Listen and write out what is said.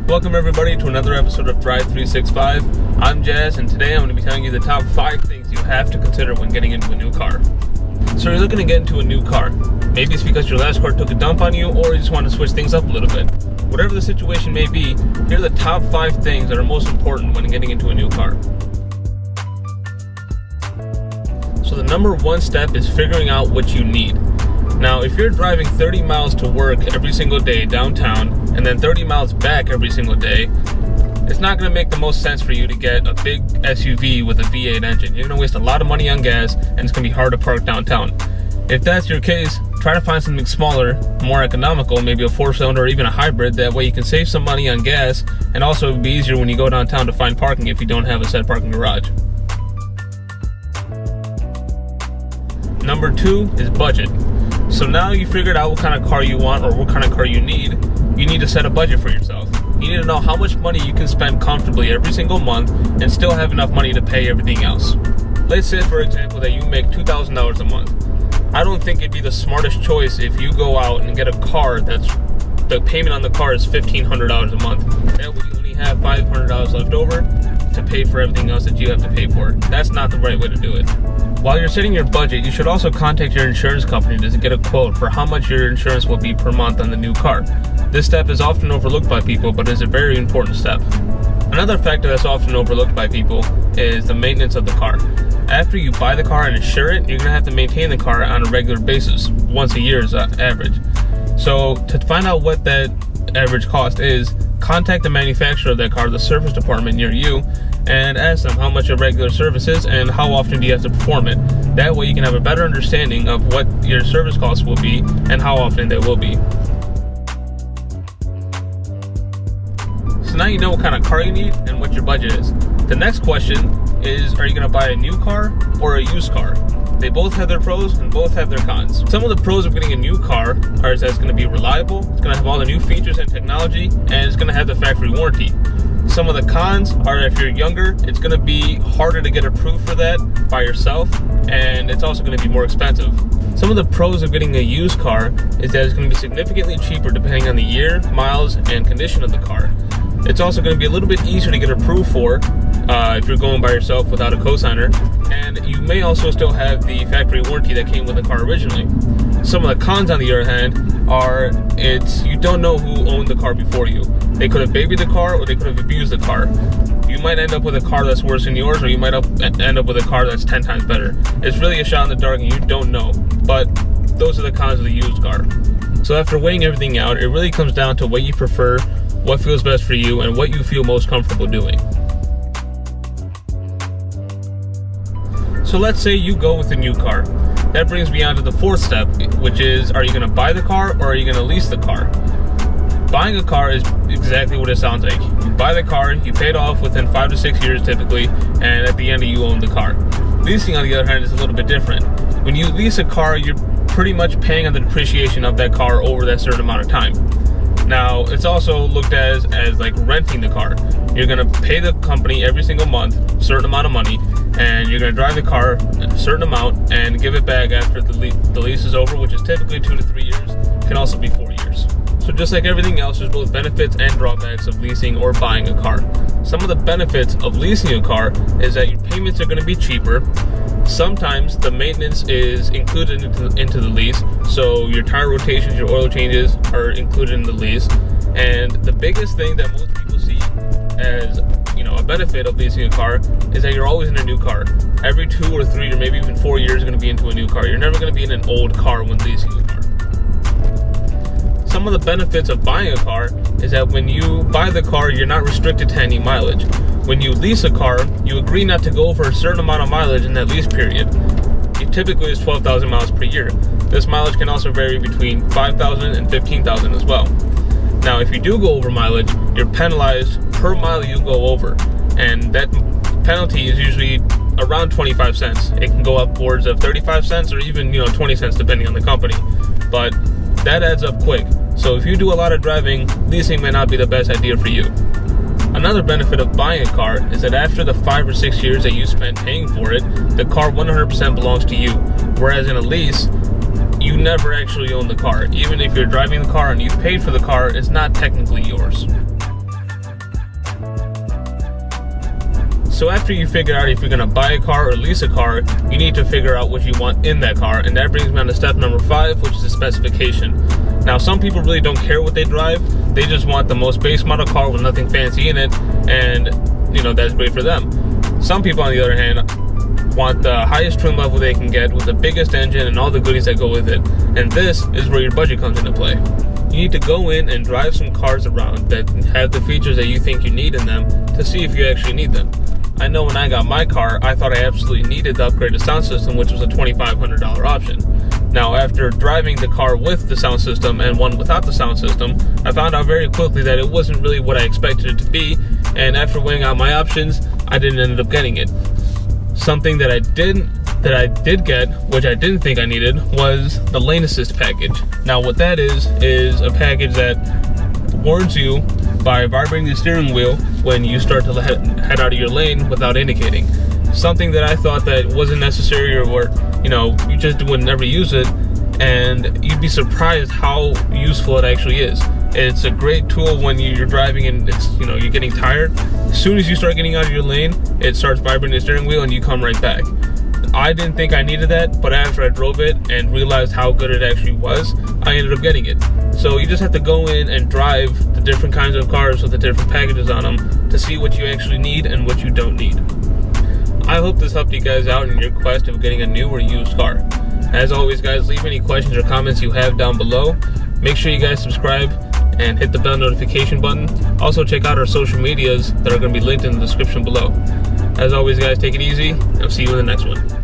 Welcome everybody to another episode of Drive 365. I'm Jazz, and today I'm going to be telling you the top 5 things you have to consider when getting into a new car. So you're looking to get into a new car. Maybe it's because your last car took a dump on you, or you just want to switch things up a little bit. Whatever the situation may be, here are the top 5 things that are most important when getting into a new car. So the number 1 step is figuring out what you need. Now, if you're driving 30 miles to work every single day downtown, and then 30 miles back every single day, it's not going to make the most sense for you to get a big SUV with a V8 engine. You're going to waste a lot of money on gas, and it's going to be hard to park downtown. If that's your case, try to find something smaller, more economical, maybe a 4-cylinder or even a hybrid. That way you can save some money on gas, and also it'll be easier when you go downtown to find parking if you don't have a set parking garage. Number 2 is budget. So now you figured out what kind of car you want or what kind of car you need to set a budget for yourself. You need to know how much money you can spend comfortably every single month and still have enough money to pay everything else. Let's say, for example, that you make $2,000 a month. I don't think it'd be the smartest choice if you go out and get a car that's the payment on the car is $1,500 a month. That way you only have $500 left over to pay for everything else that you have to pay for. That's not the right way to do it. While you're setting your budget, you should also contact your insurance company to get a quote for how much your insurance will be per month on the new car. This step is often overlooked by people, but is a very important step. Another factor that's often overlooked by people is the maintenance of the car. After you buy the car and insure it, you're going to have to maintain the car on a regular basis. Once a year is average. So to find out what that average cost is, contact the manufacturer of that car, the service department near you, and ask them how much a regular service is and how often do you have to perform it. That way you can have a better understanding of what your service costs will be and how often they will be. So now you know what kind of car you need and what your budget is. The next question is, are you going to buy a new car or a used car? They both have their pros and both have their cons. Some of the pros of getting a new car are that it's going to be reliable, it's going to have all the new features and technology, and it's going to have the factory warranty. Some of the cons are, if you're younger, it's going to be harder to get approved for that by yourself, and it's also going to be more expensive. Some of the pros of getting a used car is that it's going to be significantly cheaper depending on the year, miles, and condition of the car. It's also going to be a little bit easier to get approved for if you're going by yourself without a cosigner, and you may also still have the factory warranty that came with the car originally. Some of the cons, on the other hand, are you don't know who owned the car before you. They could have babied the car, or they could have abused the car. You might end up with a car that's worse than yours, or you might end up with a car that's 10 times better. It's really a shot in the dark, and you don't know. But those are the cons of the used car. So after weighing everything out, it really comes down to what you prefer, what feels best for you, and what you feel most comfortable doing. So let's say you go with a new car. That brings me on to the 4th step, which is, are you going to buy the car or are you going to lease the car? Buying a car is exactly what it sounds like. You buy the car, you pay it off within 5 to 6 years typically, and at the end you own the car. Leasing, on the other hand, is a little bit different. When you lease a car, you're pretty much paying on the depreciation of that car over that certain amount of time. Now, it's also looked at as like renting the car. You're going to pay the company every single month a certain amount of money, and you're going to drive the car a certain amount and give it back after the lease is over, which is typically 2 to 3 years. It can also be 4 years. So just like everything else, there's both benefits and drawbacks of leasing or buying a car. Some of the benefits of leasing a car is that your payments are going to be cheaper. Sometimes the maintenance is included into the lease, so your tire rotations, your oil changes are included in the lease. And the biggest thing that most people see as a benefit of leasing a car is that you're always in a new car. Every 2 or 3 or maybe even 4 years, you're going to be into a new car. You're never going to be in an old car when leasing a car. Some of the benefits of buying a car is that when you buy the car, you're not restricted to any mileage. When you lease a car, you agree not to go over a certain amount of mileage in that lease period. It typically is 12,000 miles per year. This mileage can also vary between 5,000 and 15,000 as well. Now, if you do go over mileage, you're penalized per mile you go over, and that penalty is usually around 25 cents. It can go upwards of 35 cents or even 20 cents depending on the company, but that adds up quick. So if you do a lot of driving, leasing may not be the best idea for you. Another benefit of buying a car is that after the 5 or 6 years that you spend paying for it, the car 100% belongs to you. Whereas in a lease, you never actually own the car. Even if you're driving the car and you've paid for the car, it's not technically yours. So after you figure out if you're gonna buy a car or lease a car, you need to figure out what you want in that car. And that brings me on to step number 5, which is the specification. Now, some people really don't care what they drive. They just want the most base model car with nothing fancy in it, and that's great for them. Some people, on the other hand, want the highest trim level they can get with the biggest engine and all the goodies that go with it. And this is where your budget comes into play. You need to go in and drive some cars around that have the features that you think you need in them to see if you actually need them. I know when I got my car, I thought I absolutely needed the upgraded sound system, which was a $2,500 option. Now, after driving the car with the sound system and one without the sound system, I found out very quickly that it wasn't really what I expected it to be, and after weighing out my options, I didn't end up getting it. Something that I did get, which I didn't think I needed, was the lane assist package. Now, what that is a package that warns you by vibrating the steering wheel when you start to head out of your lane without indicating. Something that I thought that wasn't necessary, or you just would never use it, and you'd be surprised how useful it actually is. It's a great tool when you're driving and you're getting tired. As soon as you start getting out of your lane, it starts vibrating the steering wheel and you come right back. I didn't think I needed that, but after I drove it and realized how good it actually was, I ended up getting it. So you just have to go in and drive the different kinds of cars with the different packages on them to see what you actually need and what you don't need. I hope this helped you guys out in your quest of getting a new or used car. As always, guys, leave any questions or comments you have down below. Make sure you guys subscribe and hit the bell notification button. Also, check out our social medias that are going to be linked in the description below. As always, guys, take it easy. I'll see you in the next one.